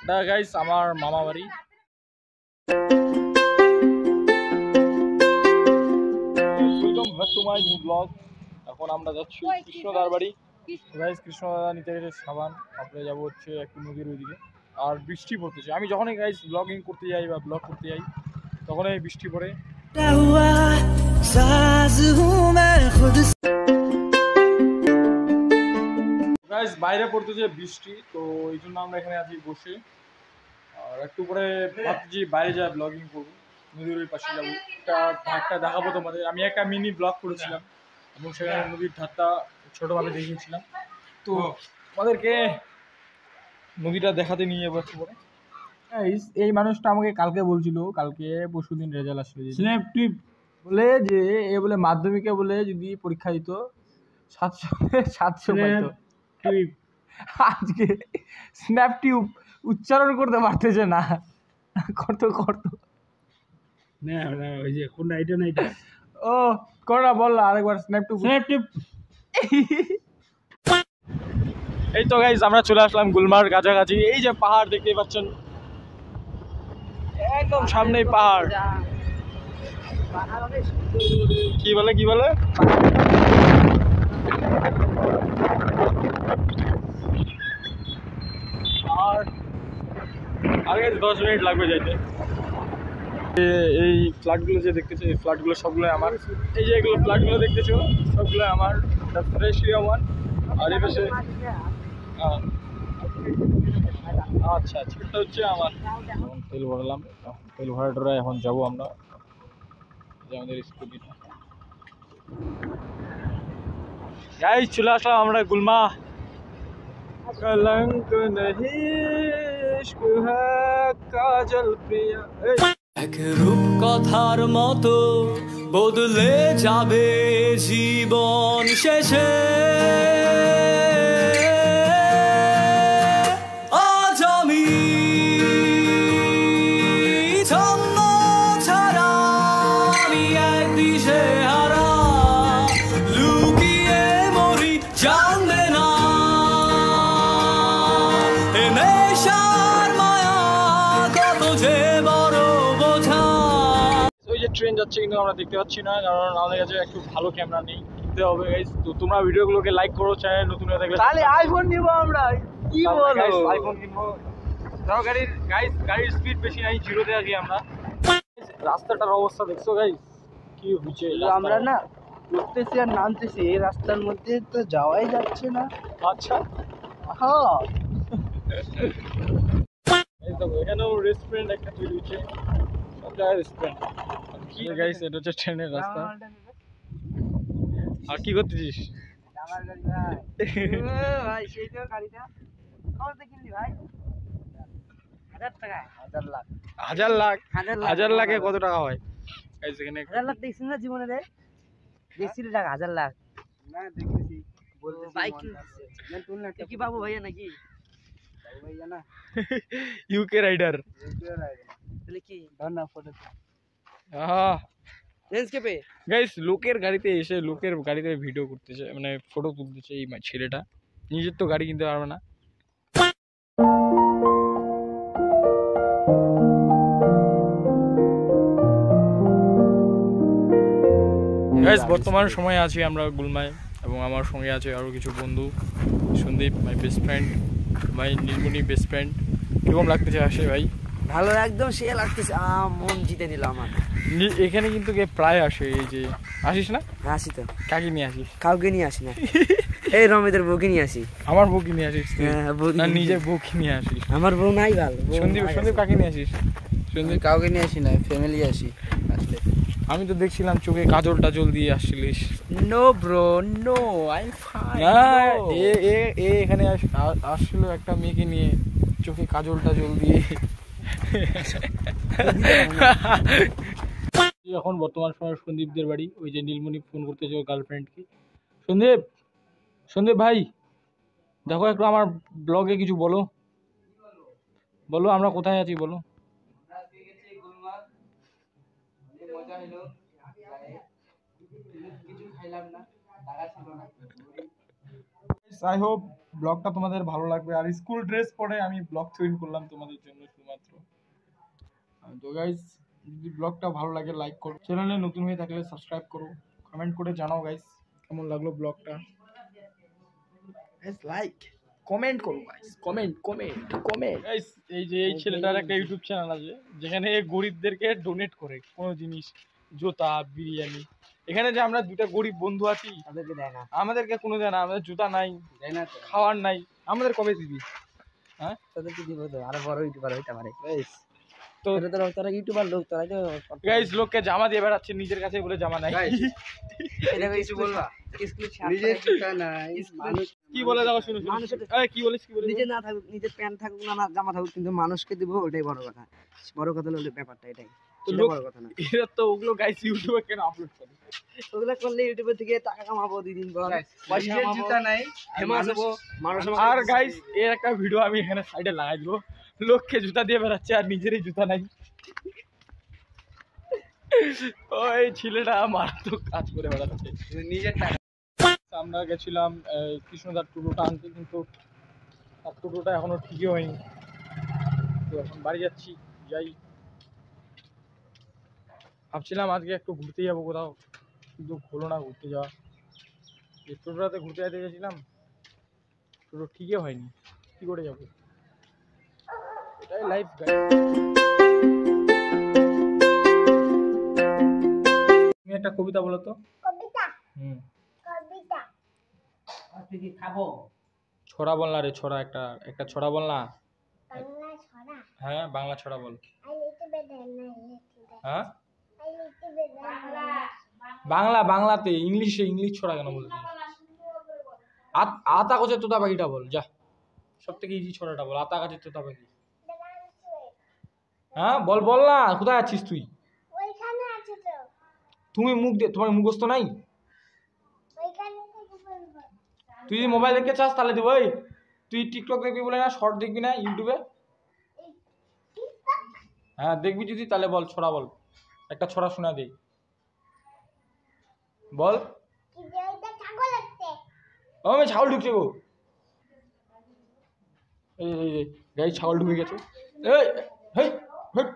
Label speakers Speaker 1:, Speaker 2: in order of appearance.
Speaker 1: এটা গাইস আমার মামা বাড়ি। Welcome back to my new blog. এখন আমরা যাচ্ছি কৃষ্ণদার বাড়ি। গাইস কৃষ্ণদা নিতে গেছে সাবান, তারপরে যাবো হচ্ছে একটু নদীর ওইদিকে। আর বৃষ্টি পড়তেছে। আমি যখনই গাইস ব্লগিং করতে যাই বা ব্লগ করতে যাই তখনই বৃষ্টি পড়ে। গাইস বাইরে পড়তেছে বৃষ্টি, তো এই জন্য আমরা এখানে আছি বসে। আর একটু পরে ভাবছি বাইরে যা ব্লগিং করবো, নদীর ওই পাশে যাবো। একটা দেখাবো তোমাদের। আমি একটা মিনি ব্লগ করেছিলাম এবং সেখানে নদীর ধারটা ছোটোভাবে দেখিয়েছিলাম, তো আমাদেরকে নদীটা দেখাতে নিয়ে যাবো একটু পরে। এই মানুষটা আমাকে কালকে বলছিল, কালকে পরশুদিন রেজাল্ট আসবে স্ন্যাপটিপ বলে, যে এ বলে মাধ্যমিকে বলে যদি পরীক্ষা দিত 700 পাইতো। আজকে স্ন্যাপটিউব উচ্চারণ করতে পারতেছে না। কত না ওই যে কোনটা, এটা না এটা, ও কোনটা বল আরেকবার। স্ন্যাপটিউব। এই তো গাইস আমরা চলে আসলাম গুলমার কাছাকাছি। এই যে পাহাড় দেখতে পাচ্ছেন, একদম সামনেই পাহাড়। কি বলে আর 10 মিনিট লাগবে যাইতে। এই ফ্ল্যাটগুলো যে দেখতেছো, এই ফ্ল্যাটগুলো সবগুলো আমার। এই যে এগুলো ফ্ল্যাটগুলো দেখতেছো সবগুলো আমার, ফ্রেশ এরিয়া 1। আর এই পাশে আচ্ছা এটা হচ্ছে আমার। এখন তেল ভরালাম, তেল ভরাটা এখন যাবো আমরা, আমাদের স্কুটিটা। গাইস চলে আসলাম আমরা গুলমা। কলঙ্ক নহি ইশক হ্যায় কাজল প্রিয়া।
Speaker 2: এক রূপ কথার মতো বদলে যাবে জীবন শেষে। আজ আমি ছন্ন ছাড়া, আমি এক দিশে হারা, লুকিয়ে মরি জানবে না এ নেশার মায়া কত যে বড় বোঝা।
Speaker 1: ওই যে ট্রেন যাচ্ছে কিন্তু আমরা দেখতে পাচ্ছি না, কারণ আমাদের কাছে একটু ভালো ক্যামেরা নেই, কিনতে হবে গাইস। তো তোমরা ভিডিওগুলোকে লাইক করো, চ্যানেল নতুন হয়ে থাকলে। তাহলে আইফোন নিব আমরা, কি বলো আইফোন কিনবো। ধরো গাড়ির স্পিড বেশি নাই, জিরোতে আছি আমরা। রাস্তাটার অবস্থা দেখছো গাইস কি হচ্ছে।
Speaker 3: আমরা না উঠতেছি আর নামতেছি, এই রাস্তার মধ্যে তো যাওয়াই যাচ্ছে না।
Speaker 1: আচ্ছা
Speaker 3: হ্যাঁ
Speaker 1: এই দেখো এখানেও রেস্টুরেন্ট একটা তৈরি হচ্ছে, সব জায়গায় রেস্টুরেন্ট। কি গাইস এটা হচ্ছে ট্রেনের রাস্তা। আর কি করতেছিস?
Speaker 3: আমার গাড়ি ভাই। ভাই সেই তো গাড়িটা কত কিনলি ভাই? 1000 টাকা। 1000 লাখ।
Speaker 1: 1000 লাখ? 1000 লাখে কত টাকা হয় গাইস? এখানে
Speaker 3: 1000 লাখ দেখছিস না জীবনে রে? দেখছিস টাকা 1000 লাখ? না দেখেছি, বলতে বাইক কিনছিস তুই না, কি বাবু ভাইয়া নাকি? বাবু ভাইয়া না,
Speaker 1: ইউকে রাইডার।
Speaker 3: তাহলে কি ধর না ফটো।
Speaker 1: আহ
Speaker 3: লেন্সকেপে
Speaker 1: গাইস লোকের গাড়িতে এসে লোকের গাড়িতে ভিডিও করতেছে, মানে ফটো তুলতেছে এই ছেলেটা। নিজের তো গাড়ি কিনতে পারবে না। গাইস বর্তমান সময়ে আছি আমরা গুলমায়, এবং আমার সঙ্গে আছে আরও কিছু বন্ধু। Sandeep my best friend, my Nilmoni best friend. কিরকম লাগতেছে আসে ভাই?
Speaker 3: ভালো, একদম সে লাগতেছে। মন জিতে দিল আমার।
Speaker 1: এখানে কিন্তু প্রায় আসে, এই যে আসিস না?
Speaker 3: আসি তো।
Speaker 1: কাকে নিয়ে আসিস?
Speaker 3: কাউকে নিয়ে আসি না। এই রমেদের বউকে নিয়ে আসি।
Speaker 1: আমার বউকে নিয়ে আসিস?
Speaker 3: না
Speaker 1: নিজের বউকে নিয়ে আসিস?
Speaker 3: আমার বউ নাই ভালো।
Speaker 1: সন্দীপ কাকে নিয়ে আসিস?
Speaker 3: সন্দীপ কাউকে নিয়ে আসি না, ফ্যামিলি আসি আসলে।
Speaker 1: আমি তো দেখছিলাম চোখে কাজল টাজল দিয়ে আসছিলিস।
Speaker 3: No bro no, I fine.
Speaker 1: না এ এখানে আসছিল একটা মেয়েকে নিয়ে, চোখে কাজল টাজল দিয়ে। এখন বর্তমান সময় সন্দীপদের বাড়ি, ওই যে নীলমণি ফোন করতেছে ওর গার্লফ্রেন্ডকে। সন্দীপ ভাই দেখো একটু আমার ব্লগে কিছু বলো, আমরা কোথায় আছি বলো। আই হোপ ব্লগটা তোমাদের ভালো লাগবে। আর স্কুল ড্রেস পরে আমি ব্লগ তৈরি করলাম তোমাদের জন্য শুধুমাত্র। তো গাইস, যদি ব্লগটা ভালো লাগে লাইক করো, চ্যানেলে নতুন হয়ে থাকলে সাবস্ক্রাইব করো, কমেন্ট করে জানাও গাইস কেমন লাগলো ব্লগটা। গাইস লাইক কমেন্ট করো গাইস, কমেন্ট গাইস। এই ছেলেটার একটা ইউটিউব চ্যানেল আছে যেখানে গরিবদেরকে ডোনেট করে কোনো জিনিস, জুতা, বিরিয়ানি। এখানে যে আমরা দুটা গরিব বন্ধু আছি,
Speaker 3: তাদেরকে দেয় না,
Speaker 1: আমাদেরকে কোনো দেয় না, আমাদের জুতা নাই,
Speaker 3: দেয় না তো।
Speaker 1: খাওয়ার নাই, আমাদের কবে দিবি? হ্যাঁ,
Speaker 3: তাদেরকে দিব তো, আরো বড় ইউটিউবার হইতে পারে।
Speaker 1: তো
Speaker 3: তোরা ইউটিউবার লোক, তোরাই তো
Speaker 1: গাইস লোককে জামা দিয়ে বেড়াচ্ছে, নিজের কাছে বলে জামা নাই।
Speaker 3: এটা কিছু বলবা, নিজের জুতা নাই, মানুষ
Speaker 1: কি বলে দেখো, শুনো কি বলিস,
Speaker 3: নিজে না থাকুক, নিজের প্যান্ট থাকুক না জামা থাকুক, কিন্তু মানুষকে দিব, ওটাই বড় কথা। বড় কথা হলো ব্যাপারটা এটাই, সেটা বড় কথা না।
Speaker 1: এরা তো ওগুলো গাইস ইউটিউবে কেন আপলোড করে?
Speaker 3: ওগুলা করলে ইউটিউবে থেকে টাকা কামাবো, 2 দিন পর পয়সা কামাবো, জুতা নাই, ফেমাস হবো, মানুষ।
Speaker 1: আর গাইস এর একটা ভিডিও আমি এখানে সাইডে লাগাই দিব, লোককে জুতা দিয়ে বেড়াচ্ছে আর নিজেরই জুতা নাই। ওই ছেলেটা মারাত্মক কাজ করে বেড়াচ্ছে নিজের টাকা। আমরা গেছিলাম কৃষ্ণদার টোটোটা আনতে, কিন্তু তার টোটোটা এখনো ঠিকই হয়নি। তো এখন বাড়ি যাচ্ছি, যাই। ভাবছিলাম আজকে একটু ঘুরতে যাবো কোথাও, কিন্তু হলো না ঘুরতে যাওয়া। এই টোটোটাতে ঘুরতে যেতে গেছিলাম, টোটো ঠিকই হয়নি, কি করে যাবো? এটাই লাইফ। তুমি একটা কবিতা বলো তো।
Speaker 4: কবিতা
Speaker 1: হুম,
Speaker 4: কবিতা
Speaker 3: তুই কি খাবো?
Speaker 1: ছড়া বল না রে, ছড়া একটা ছড়া বল না।
Speaker 4: বাংলা ছড়া
Speaker 1: হ্যাঁ, বাংলা ছড়া বল।
Speaker 4: আই লিটল বিট
Speaker 1: হ্যাঁ,
Speaker 4: আই লিটল বিট
Speaker 1: বাংলাতে, ইংলিশ ছড়া কেন বলছিস? আতা গাছের তোতা পাখিটা বল যা, সব থেকে ইজি ছড়াটা বল, আতা গাছের তোতা পাখি। হ্যাঁ বল না, কোথায় আছিস তুই?
Speaker 4: ওইখানে আছে তো,
Speaker 1: তুমি তোমার মুখস্থ নাই?
Speaker 4: ওইখানে থেকে বলবো।
Speaker 1: তুই যদি মোবাইল দেখতে চাস তাহলে দেবো। তুই টিকটক দেখবি বলে না, শর্ট দেখবি না ইউটিউবে? হ্যাঁ দেখবি যদি, তাহলে বল, ছড়া বল, একটা ছড়া শোনা দে, বল।
Speaker 4: কি যে ওইটা ছাগল আছে,
Speaker 1: ও আমি ছাগল ঢুকছে গো, এই গাড়ি ছাগল ঢুকে গেছে। এই হেই হেই